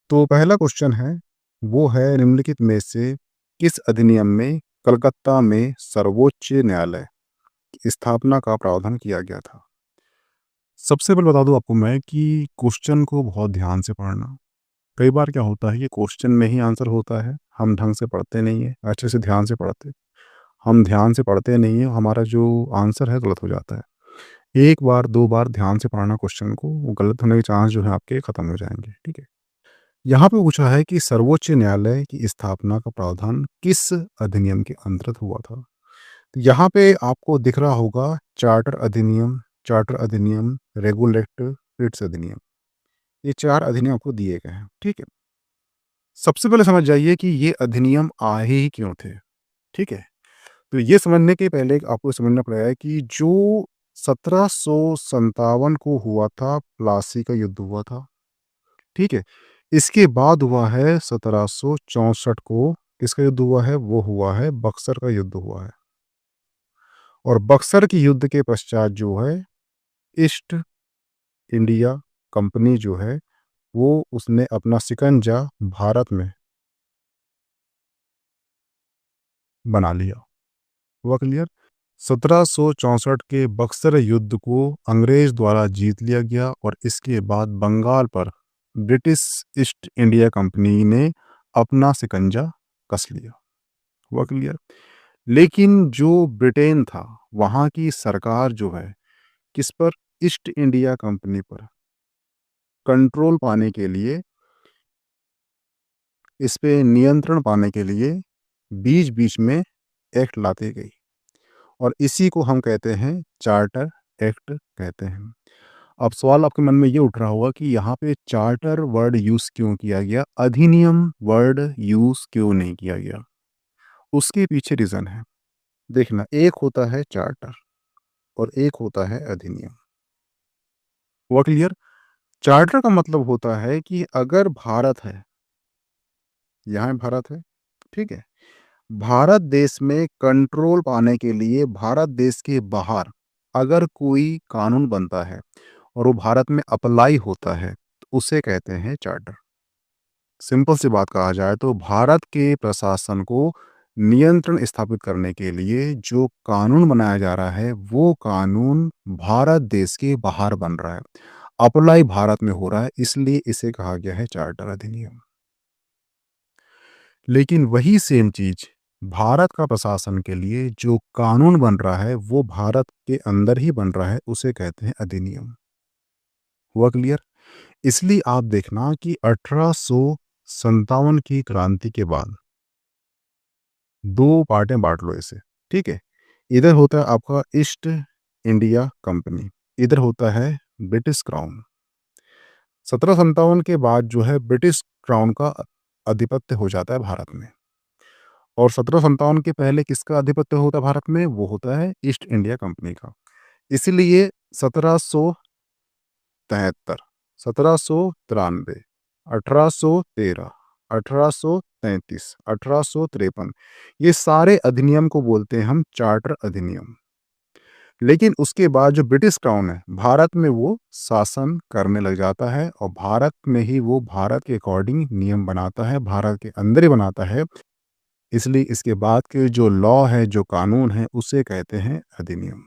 तो पहला क्वेश्चन है, वो है निम्नलिखित में से किस अधिनियम में कलकत्ता में सर्वोच्च न्यायालय की स्थापना का प्रावधान किया गया था? सबसे पहले बता दूं आपको मैं कि क्वेश्चन को बहुत ध्यान से पढ़ना। कई बार क्या होता है कि क्वेश्चन में ही आंसर होता है, हम ढंग से पढ़ते नहीं है, अच्छे से ध्यान से पढ़ते, हम ध्यान से पढ़ते नहीं है, हमारा जो आंसर है गलत हो जाता है। एक बार दो बार ध्यान से पढ़ना क्वेश्चन को, वो गलत होने के चांस जो है आपके खत्म हो जाएंगे। ठीक है, यहाँ पे पूछा है कि सर्वोच्च न्यायालय की स्थापना का प्रावधान किस अधिनियम के अंतर्गत हुआ था। तो यहाँ पे आपको दिख रहा होगा चार्टर अधिनियम, रेगुलेटर रिट्स अधिनियम, ये 4 अधिनियम आपको दिए गए हैं। ठीक है, सबसे पहले समझ जाइए कि ये अधिनियम आए ही क्यों थे। ठीक है, तो ये समझने के पहले आपको समझना पड़ेगा कि जो 1757 को हुआ था, प्लासी का युद्ध हुआ था। ठीक है, इसके बाद हुआ है 1764 को, किसका युद्ध हुआ है, वो हुआ है बक्सर का युद्ध हुआ है। और बक्सर के युद्ध के पश्चात जो है ईस्ट इंडिया कंपनी जो है, वो उसने अपना शिकंजा भारत में बना लिया। हुआ क्लियर? 1764 के बक्सर युद्ध को अंग्रेज द्वारा जीत लिया गया और इसके बाद बंगाल पर ब्रिटिश ईस्ट इंडिया कंपनी ने अपना शिकंजा कस लिया। हुआ क्लियर? लेकिन जो ब्रिटेन था, वहाँ की सरकार जो है किस पर, ईस्ट इंडिया कंपनी पर कंट्रोल पाने के लिए, इस पे नियंत्रण पाने के लिए बीच बीच में एक्ट लाते गई और इसी को हम कहते हैं चार्टर एक्ट कहते हैं। अब सवाल आपके मन में ये उठ रहा होगा कि यहाँ पे चार्टर वर्ड यूज क्यों किया गया, अधिनियम वर्ड यूज क्यों नहीं किया गया? उसके पीछे रीजन है। देखना, एक होता है चार्टर और एक होता है अधिनियम। हुआ क्लियर? चार्टर का मतलब होता है कि अगर भारत है, यहाँ भारत है, ठीक है, भारत देश में कंट्रोल पाने के लिए भारत देश के बाहर अगर कोई कानून बनता है और वो भारत में अप्लाई होता है, तो उसे कहते हैं चार्टर। सिंपल सी बात कहा जाए तो भारत के प्रशासन को नियंत्रण स्थापित करने के लिए जो कानून बनाया जा रहा है, वो कानून भारत देश के बाहर बन रहा है, अप्लाई भारत में हो रहा है, इसलिए इसे कहा गया है चार्टर अधिनियम। लेकिन वही सेम चीज भारत का प्रशासन के लिए जो कानून बन रहा है, वो भारत के अंदर ही बन रहा है, उसे कहते हैं अधिनियम। हुआ क्लियर? इसलिए आप देखना कि 1857 की क्रांति के बाद दो पार्ट में बांट लो इसे। ठीक है, इधर होता है आपका ईस्ट इंडिया कंपनी, इधर होता है ब्रिटिश क्राउन। 1757 के बाद जो है ब्रिटिश क्राउन का आधिपत्य हो जाता है भारत में, और 1757 के पहले किसका आधिपत्य होता है भारत में, वो होता है ईस्ट इंडिया कंपनी का। इसलिए 1773, 1793, 1813, 1833, 1853, ये सारे अधिनियम को बोलते हैं हम चार्टर अधिनियम। लेकिन उसके बाद जो ब्रिटिश क्राउन है भारत में, वो शासन करने लग जाता है और भारत में ही वो भारत के अकॉर्डिंग नियम बनाता है, भारत के अंदर ही बनाता है। इसलिए इसके बाद के जो लॉ है, जो कानून है, उसे कहते हैं अधिनियम।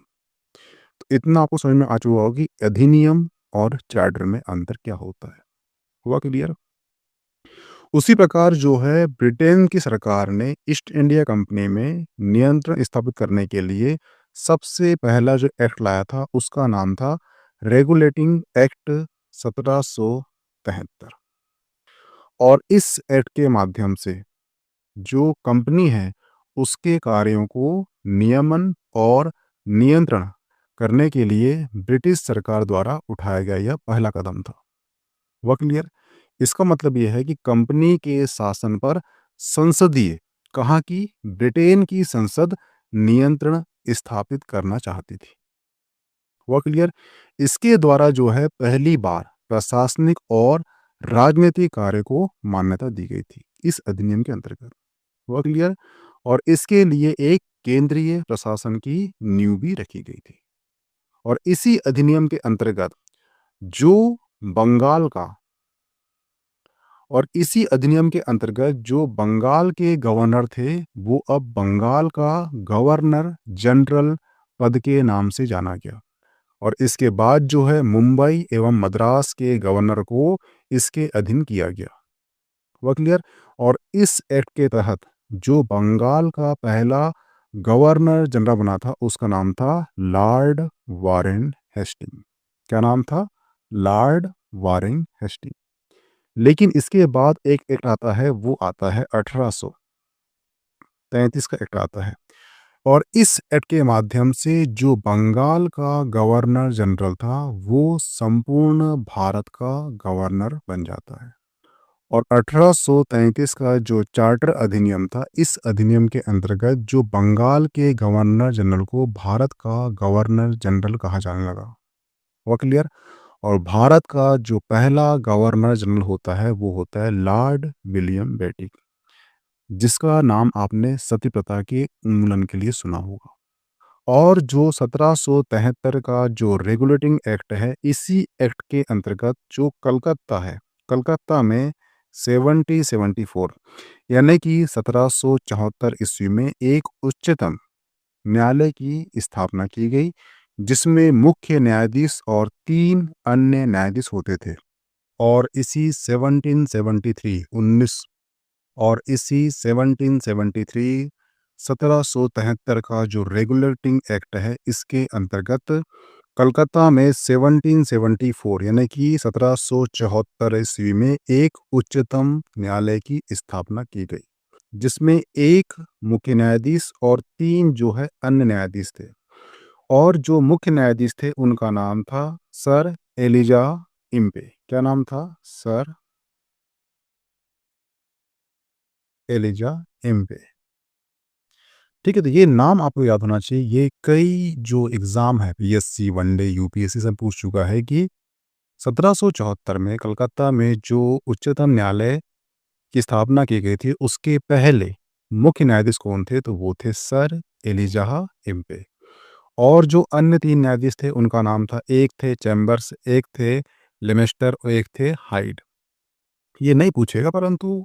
तो इतना आपको समझ में आ चुका होगा कि अधिनियम और चार्टर में अंतर क्या होता है। हुआ क्लियर? उसी प्रकार जो है ब्रिटेन की सरकार ने ईस्ट इंडिया कंपनी में नियंत्रण स्थापित करने के लिए सबसे पहला जो एक्ट लाया था, उसका नाम था रेगुलेटिंग एक्ट 1773। और इस एक्ट के माध्यम से जो कंपनी है, उसके कार्यों को नियमन और नियंत्रण करने के लिए ब्रिटिश सरकार द्वारा उठाया गया यह पहला कदम था। हुआ क्लियर? इसका मतलब यह है कि कंपनी के शासन पर संसदीय, कहाँ की, ब्रिटेन की संसद नियंत्रण स्थापित करना चाहती थी। हुआ क्लियर? इसके द्वारा जो है पहली बार प्रशासनिक और राजनीतिक कार्य को मान्यता दी गई थी इस अधिनियम के अंतर्गत। हुआ क्लियर? और इसके लिए एक केंद्रीय प्रशासन की नींव भी रखी गई थी। और इसी अधिनियम के अंतर्गत जो बंगाल का और इसी अधिनियम के अंतर्गत जो बंगाल के गवर्नर थे, वो अब बंगाल का गवर्नर जनरल पद के नाम से जाना गया। और इसके बाद जो है मुंबई एवं मद्रास के गवर्नर को इसके अधीन किया गया। हुआ क्लियर? और इस एक्ट के तहत जो बंगाल का पहला गवर्नर जनरल बना था, उसका नाम था लॉर्ड वारेन हेस्टिंग। क्या नाम था? Lord Warren Hasting. लेकिन इसके बाद एक एक्ट आता है, वो आता है 1833 का एक्ट आता है। और इस एक्ट के माध्यम से जो बंगाल का गवर्नर जनरल था, वो संपूर्ण भारत का गवर्नर बन जाता है। और 1833 का जो चार्टर अधिनियम था, इस अधिनियम के अंतर्गत जो बंगाल के गवर्नर जनरल को भारत का गवर्नर जनरल कहा जाने लगा। हुआ क्लियर? और भारत का जो पहला गवर्नर जनरल होता है, वो होता है लॉर्ड विलियम बेटिक, जिसका नाम आपने सती प्रथा के उन्मूलन के लिए सुना होगा। और जो 1773 का जो रेगुलेटिंग एक्ट है, इसी एक्ट के अंतर्गत जो कलकत्ता है, कलकत्ता में 1774 यानी कि 1774 ईस्वी में एक उच्चतम न्यायालय की स्थापना की गई, जिसमें मुख्य न्यायाधीश और 3 अन्य न्यायाधीश होते थे। और इसी 1773 19 और इसी 1773 1773 का जो रेगुलेटिंग एक्ट है, इसके अंतर्गत कलकत्ता में 1774 यानी कि 1774 ईस्वी में एक उच्चतम न्यायालय की स्थापना की गई, जिसमें एक मुख्य न्यायाधीश और 3 जो है अन्य न्यायाधीश थे। और जो मुख्य न्यायाधीश थे, उनका नाम था सर एलिजा इम्पे। क्या नाम था? Sir Elijah Impey. ठीक है, तो ये नाम आपको याद होना चाहिए। ये कई जो एग्ज़ाम है, पीएससी, वनडे, यूपीएससी सब पूछ चुका है कि 1774 में कलकत्ता में जो उच्चतम न्यायालय की स्थापना की गई थी, उसके पहले मुख्य न्यायाधीश कौन थे? तो वो थे सर एलिजाह इम्पे। और जो अन्य 3 न्यायाधीश थे, उनका नाम था, एक थे चैम्बर्स, एक थे लेमेस्टर और एक थे हाइड। ये नहीं पूछेगा, परंतु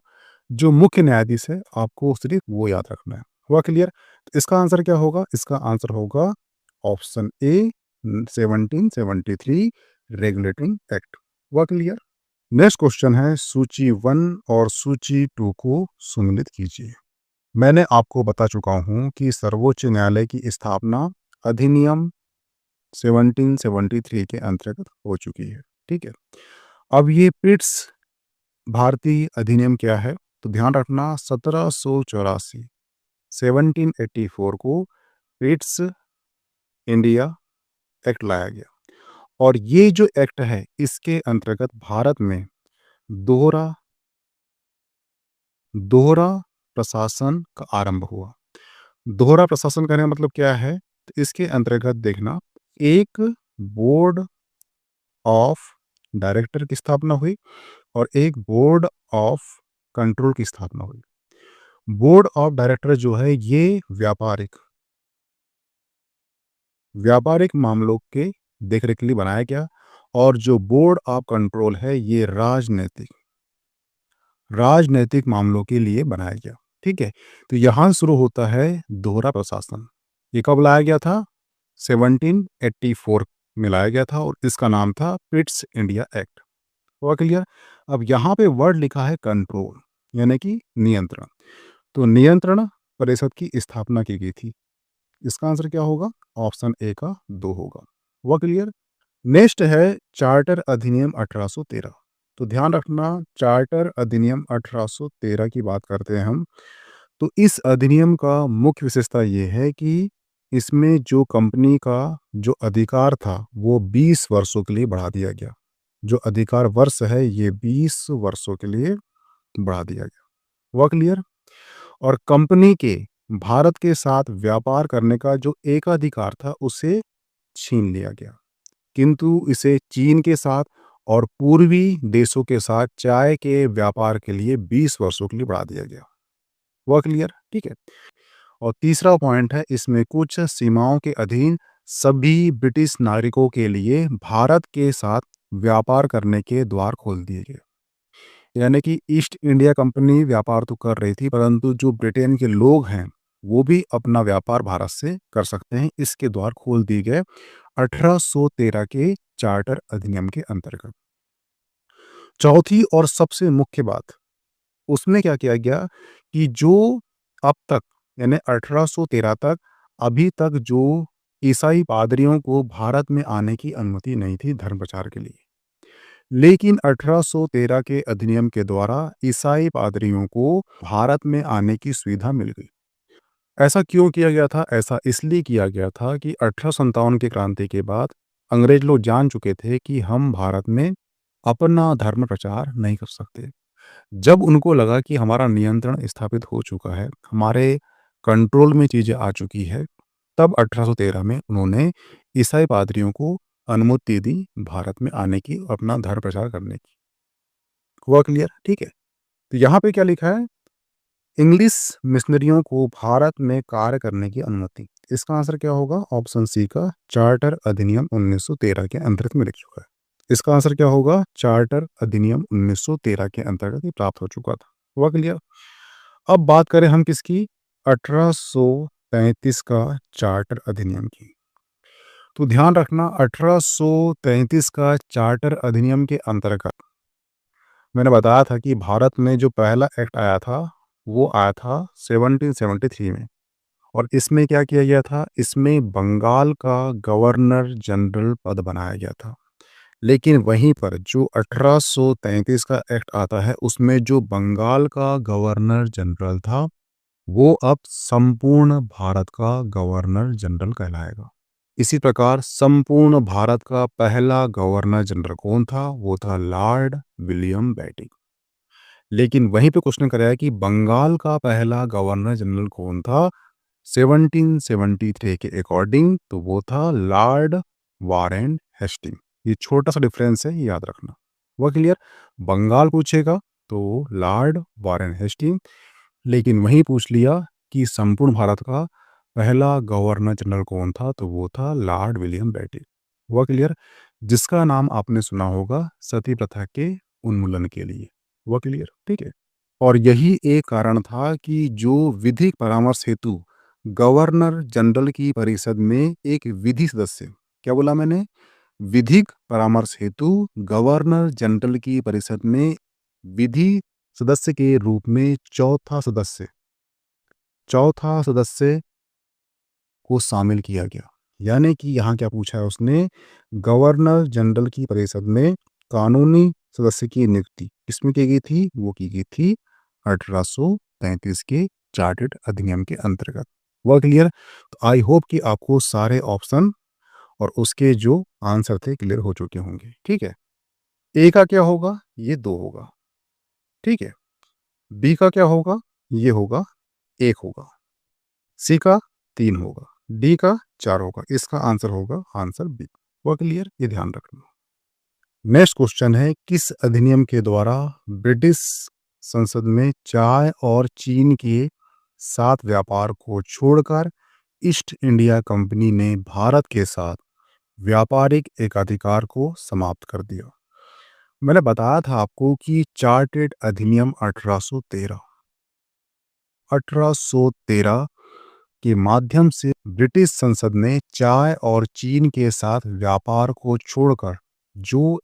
जो मुख्य न्यायाधीश है, आपको सिर्फ वो याद रखना है। हुआ क्लियर? तो इसका आंसर क्या होगा? इसका आंसर होगा ऑप्शन ए 1773 रेगुलेटिंग एक्ट। हुआ क्लियर? नेक्स्ट क्वेश्चन है, सूची 1 और सूची 2 को सम्मिलित कीजिए। मैंने आपको बता चुका हूँ कि सर्वोच्च न्यायालय की स्थापना अधिनियम 1773 के अंतर्गत हो चुकी है। ठीक है, अब ये पिट्स भारतीय अधिनियम क्या है? तो ध्यान रखना, 1784 1784 को पिट्स इंडिया एक्ट लाया गया। और ये जो एक्ट है, इसके अंतर्गत भारत में दोहरा दोहरा प्रशासन का आरंभ हुआ। दोहरा प्रशासन का मतलब क्या है? तो इसके अंतर्गत देखना, एक बोर्ड ऑफ डायरेक्टर की स्थापना हुई और एक बोर्ड ऑफ कंट्रोल की स्थापना हुई। बोर्ड ऑफ डायरेक्टर जो है, ये व्यापारिक मामलों के देखरेख के लिए बनाया गया। और जो बोर्ड ऑफ कंट्रोल है, ये राजनैतिक मामलों के लिए बनाया गया। ठीक है, तो यहाँ शुरू होता है दोहरा प्रशासन। ये कब लाया गया था? 1784 में लाया गया था और इसका नाम था पिट्स इंडिया एक्ट। हुआ क्लियर? अब यहाँ पे वर्ड लिखा है कंट्रोल, यानी कि नियंत्रण। तो नियंत्रण परिषद की स्थापना की गई थी। इसका आंसर क्या होगा? ऑप्शन ए का 2 होगा। हुआ क्लियर? नेक्स्ट है चार्टर अधिनियम 1813। तो ध्यान रखना, चार्टर अधिनियम 1813 की बात करते हैं हम। तो इस अधिनियम का मुख्य विशेषता ये है कि इसमें जो कंपनी का जो अधिकार था, वो 20 वर्षों के लिए बढ़ा दिया गया। जो अधिकार वर्ष है, ये 20 वर्षों के लिए बढ़ा दिया गया। हुआ क्लियर? और कंपनी के भारत के साथ व्यापार करने का जो एकाधिकार था, उसे छीन लिया गया, किंतु इसे चीन के साथ और पूर्वी देशों के साथ चाय के व्यापार के लिए 20 वर्षों के लिए बढ़ा दिया गया। हुआ क्लियर? ठीक है। और तीसरा पॉइंट है, इसमें कुछ सीमाओं के अधीन सभी ब्रिटिश नागरिकों के लिए भारत के साथ व्यापार करने के द्वार खोल दिए गए। यानी कि ईस्ट इंडिया कंपनी व्यापार तो कर रही थी, परंतु जो ब्रिटेन के लोग हैं, वो भी अपना व्यापार भारत से कर सकते हैं। इसके द्वार खोल दिए गए 1813 के चार्टर अधिनियम के अंतर्गत। चौथी और सबसे मुख्य बात, उसमें क्या किया गया कि जो अब तक यानी 1813 तक अभी तक जो ईसाई पादरियों को भारत में आने की अनुमति नहीं थी धर्म प्रचार के लिए, लेकिन 1813 के अधिनियम के द्वारा ईसाई पादरियों को भारत में आने की सुविधा मिल गई। ऐसा क्यों किया गया था? ऐसा इसलिए किया गया था कि 1857 की क्रांति के बाद अंग्रेज लोग जान चुके थे कि हम भारत में अपना धर्म प्रचार नहीं कर सकते। जब उनको लगा कि हमारा नियंत्रण स्थापित हो चुका है, हमारे कंट्रोल में चीज़ें आ चुकी है, तब 1813 में उन्होंने ईसाई पादरियों को अनुमति दी भारत में आने की, अपना धर्म प्रचार करने की। हुआ क्लियर? ठीक है। तो यहाँ पे क्या लिखा है? इंग्लिश मिशनरियों को भारत में कार्य करने की अनुमति। इसका आंसर क्या होगा? ऑप्शन सी का चार्टर अधिनियम 1913 के अंतर्गत में लिख चुका है। इसका आंसर क्या होगा? चार्टर अधिनियम 1913 के अंतर्गत ये प्राप्त हो चुका था। हुआ क्लियर? अब बात करें हम किसकी? 1833 का चार्टर अधिनियम की। तो ध्यान रखना, 1833 का चार्टर अधिनियम के अंतर्गत मैंने बताया था कि भारत में जो पहला एक्ट आया था, वो आया था 1773 में। और इसमें क्या किया गया था? इसमें बंगाल का गवर्नर जनरल पद बनाया गया था। लेकिन वहीं पर जो 1833 का एक्ट आता है, उसमें जो बंगाल का गवर्नर जनरल था, वो अब संपूर्ण भारत का गवर्नर जनरल कहलाएगा। इसी प्रकार संपूर्ण भारत का पहला गवर्नर जनरल कौन था? वो था लॉर्ड विलियम बेंटिक। लेकिन वहीं पे क्वेश्चन कराया कि बंगाल का पहला गवर्नर जनरल कौन था? 1773 के अकॉर्डिंग तो वो था लॉर्ड वारेन हेस्टिंग। ये छोटा सा डिफरेंस है, ये याद रखना। वो क्लियर? बंगाल पूछेगा तो लॉर्ड वारेन हेस्टिंग, लेकिन वहीं पूछ लिया कि संपूर्ण भारत का पहला गवर्नर जनरल कौन था, तो वो था लॉर्ड विलियम बेंटिक। हुआ क्लियर? जिसका नाम आपने सुना होगा सती प्रथा के उन्मूलन के लिए। हुआ क्लियर? ठीक है। और यही एक कारण था कि जो विधिक परामर्श हेतु गवर्नर जनरल की परिषद में एक विधि सदस्य, क्या बोला मैंने? विधिक परामर्श हेतु गवर्नर जनरल की परिषद में विधि सदस्य के रूप में चौथा सदस्य को शामिल किया गया। यानी कि यहाँ क्या पूछा है उसने? गवर्नर जनरल की परिषद में कानूनी सदस्य की नियुक्ति किसमें की गई थी? वो की गई थी 1833 के चार्टर्ड अधिनियम के अंतर्गत। वह क्लियर? तो आई होप कि आपको सारे ऑप्शन और उसके जो आंसर थे क्लियर हो चुके होंगे। ठीक है। ए का क्या होगा? ये 2 होगा। ठीक है। बी का क्या होगा? ये होगा 1 होगा। सी का 3 होगा। डी का 4 होगा। इसका आंसर होगा आंसर बी। वो क्लियर? ये ध्यान रखना। नेक्स्ट क्वेश्चन है, किस अधिनियम के द्वारा ब्रिटिश संसद में चाय और चीन के साथ व्यापार को छोड़कर ईस्ट इंडिया कंपनी ने भारत के साथ व्यापारिक एकाधिकार को समाप्त कर दिया? मैंने बताया था आपको कि चार्टर्ड अधिनियम 1813 के माध्यम से ब्रिटिश संसद ने चाय और चीन के साथ व्यापार को छोड़कर जो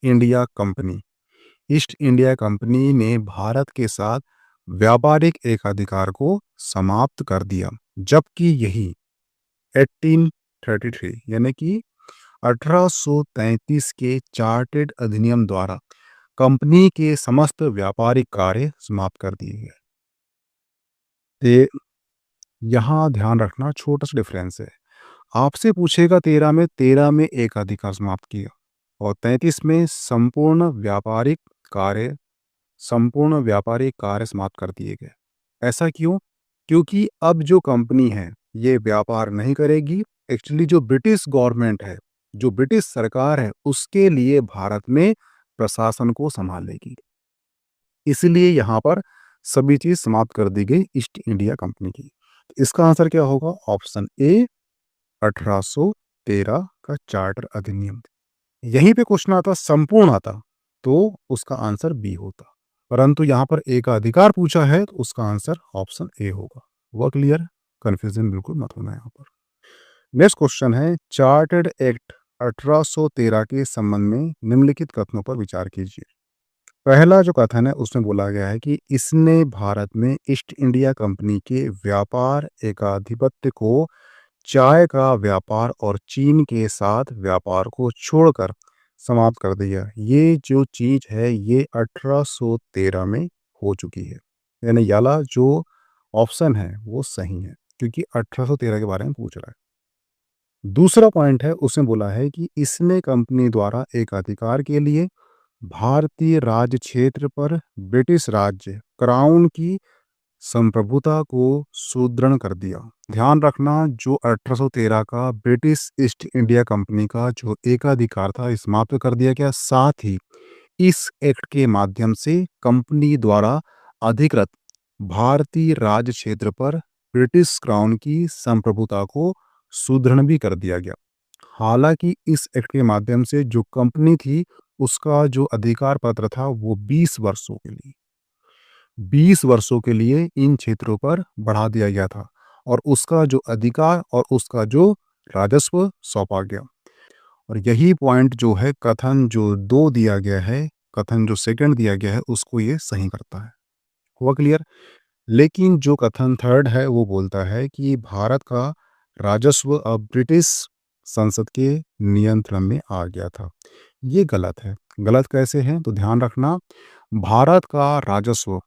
India company east India company ने भारत के साथ व्यापारिक एकाधिकार को समाप्त कर दिया। जबकि यही 1833 यानी कि 1833 के चार्टर्ड अधिनियम द्वारा कंपनी के समस्त व्यापारिक कार्य समाप्त कर दिए गए। यहाँ ध्यान रखना, छोटा सा डिफरेंस है। आपसे पूछेगा 13 में एकाधिकार समाप्त किया और 33 में संपूर्ण व्यापारिक कार्य समाप्त कर दिए गए। ऐसा क्यों? क्योंकि अब जो कंपनी है ये व्यापार नहीं करेगी। एक्चुअली जो ब्रिटिश गवर्नमेंट है, जो ब्रिटिश सरकार है, उसके लिए भारत में प्रशासन को संभालेगी। इसलिए यहाँ पर सभी चीज समाप्त कर दी गई ईस्ट इंडिया कंपनी की। इसका आंसर क्या होगा? ऑप्शन ए 1813 का चार्टर अधिनियम। यहीं पे क्वेश्चन आता संपूर्ण आता, तो उसका आंसर बी होता, परंतु यहाँ पर ए का अधिकार पूछा है तो उसका आंसर ऑप्शन ए होगा। हुआ क्लियर? कंफ्यूजन बिल्कुल मत होना यहाँ पर। नेक्स्ट क्वेश्चन है, चार्टर्ड एक्ट 1813 के संबंध में निम्नलिखित कथनों पर विचार कीजिए। पहला जो कथन है उसमें बोला गया है कि इसने भारत में ईस्ट इंडिया कंपनी के व्यापार एकाधिपत्य को चाय का व्यापार और चीन के साथ व्यापार को छोड़कर समाप्त कर दिया। ये जो चीज है ये 1813 में हो चुकी है, यानी याला जो ऑप्शन है वो सही है क्योंकि 1813 के बारे में पूछ रहा है। दूसरा पॉइंट है उसमें बोला है कि इसने कंपनी द्वारा एक अधिकार के लिए भारतीय राज्य क्षेत्र पर ब्रिटिश राज्य क्राउन की संप्रभुता को सुदृढ़ कर दिया। ध्यान रखना, जो 1813 का ब्रिटिश ईस्ट इंडिया कंपनी का जो एकाधिकार था समाप्त कर दिया गया। साथ ही इस एक्ट के माध्यम से कंपनी द्वारा अधिकृत भारतीय राज्य क्षेत्र पर ब्रिटिश क्राउन की संप्रभुता को सुदृढ़ भी कर दिया गया। हालांकि इस एक्ट के माध्यम से जो कंपनी थी उसका जो अधिकार पत्र था वो 20 वर्षों के लिए इन क्षेत्रों पर बढ़ा दिया गया था और उसका जो अधिकार और उसका जो राजस्व सौंपा गया। और यही पॉइंट जो है कथन जो 2 दिया गया है, कथन जो सेकंड दिया गया है उसको ये सही करता है। हुआ क्लियर? लेकिन जो कथन थर्ड है वो बोलता है कि भारत का राजस्व अब ब्रिटिश संसद के नियंत्रण में आ गया था। ये गलत है। गलत कैसे है तो ध्यान रखना, भारत का राजस्व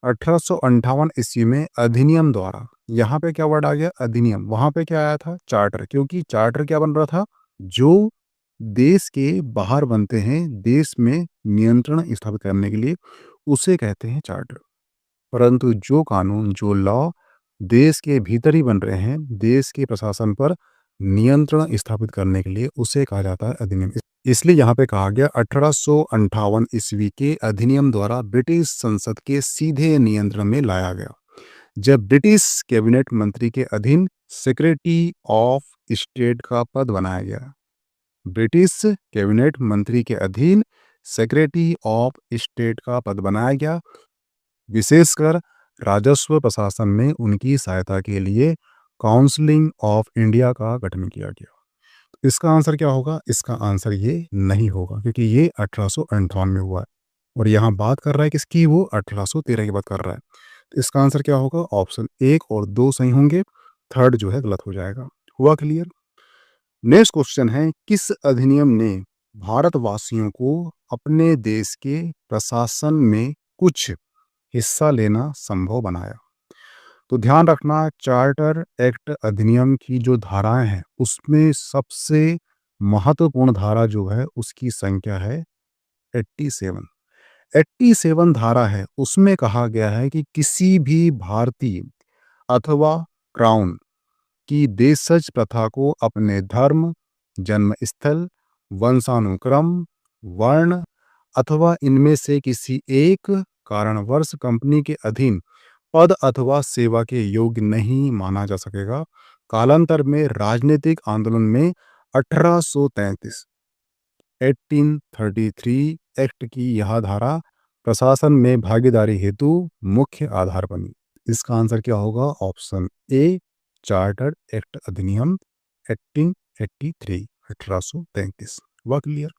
1858 ईस्वी में अधिनियम द्वारा, यहाँ पे क्या वर्ड आ गया अधिनियम, वहां पे क्या आया था चार्टर, क्योंकि चार्टर क्या बन रहा था, जो देश के बाहर बनते हैं देश में नियंत्रण स्थापित करने के लिए, उसे कहते हैं चार्टर। परंतु जो कानून जो लॉ देश के भीतर ही बन रहे हैं, देश के प्रशासन पर नियंत्रण स्थापित करने के लिए, उसे कहा जाता है अधिनियम। इसलिए यहाँ पे कहा गया 1858 ईस्वी के अधिनियम द्वारा ब्रिटिश संसद के सीधे नियंत्रण में लाया गया, जब ब्रिटिश कैबिनेट मंत्री के अधीन सेक्रेटरी ऑफ स्टेट का पद बनाया गया। ब्रिटिश कैबिनेट मंत्री के अधीन सेक्रेटरी ऑफ स्टेट का पद बनाया गया, विशेषकर राजस्व प्रशासन में उनकी सहायता के लिए काउंसिलिंग ऑफ इंडिया का गठन किया गया। इसका आंसर क्या होगा? इसका आंसर ये नहीं होगा क्योंकि ये 1858 में हुआ है और यहाँ बात कर रहा है किसकी, वो 1813 की बात कर रहा है। तो इसका आंसर क्या होगा? ऑप्शन 1 और 2 सही होंगे, थर्ड जो है गलत हो जाएगा। हुआ क्लियर? नेक्स्ट क्वेश्चन है, किस अधिनियम ने भारतवासियों को अपने देश के प्रशासन में कुछ हिस्सा लेना संभव बनाया? तो ध्यान रखना, चार्टर एक्ट अधिनियम की जो धाराएं हैं उसमें सबसे महत्वपूर्ण धारा जो है उसकी संख्या है 87। 87 धारा है, उसमें कहा गया है कि किसी भी भारतीय अथवा क्राउन की देशज प्रथा को अपने धर्म, जन्म स्थल, वंशानुक्रम, वर्ण अथवा इनमें से किसी एक कारणवश कंपनी के अधीन पद अथवा सेवा के योग्य नहीं माना जा सकेगा। कालांतर में राजनीतिक आंदोलन में 1833 एक्ट की यह धारा प्रशासन में भागीदारी हेतु मुख्य आधार बनी। इसका आंसर क्या होगा? ऑप्शन ए, चार्टर एक्ट अधिनियम 1833 1833। हुआ क्लियर?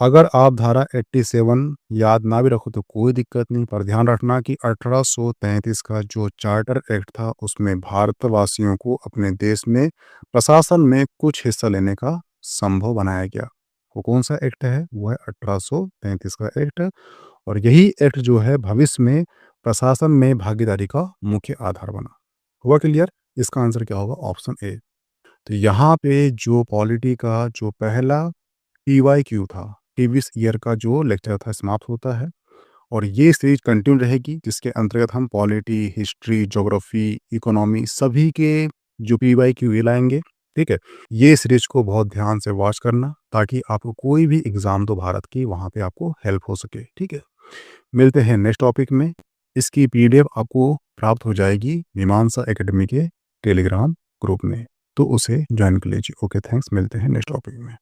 अगर आप धारा 87 याद ना भी रखो तो कोई दिक्कत नहीं, पर ध्यान रखना कि 1833 का जो चार्टर एक्ट था उसमें भारतवासियों को अपने देश में प्रशासन में कुछ हिस्सा लेने का संभव बनाया गया। वो कौन सा एक्ट है? वो है 1833 का एक्ट, और यही एक्ट जो है भविष्य में प्रशासन में भागीदारी का मुख्य आधार बना। हुआ क्लियर? इसका आंसर क्या होगा? Option A. तो यहाँ पे जो पॉलिटी का जो पहला PYQ था, प्रीवियस ईयर का जो लेक्चर था, समाप्त होता है और ये सीरीज कंटिन्यू रहेगी जिसके अंतर्गत हम पॉलिटी, हिस्ट्री, ज्योग्राफी, इकोनॉमी सभी के जो PYQ ये लाएंगे। ठीक है, ये सीरीज को बहुत ध्यान से वॉच करना ताकि आपको कोई भी एग्जाम तो भारत की वहाँ पे आपको हेल्प हो सके। ठीक है, मिलते हैं नेक्स्ट टॉपिक में। इसकी PDF आपको प्राप्त हो जाएगी मीमांसा एकेडमी के टेलीग्राम ग्रुप में। तो उसे जॉइन कर लीजिए। ओके, थैंक्स, मिलते हैं नेक्स्ट टॉपिक में।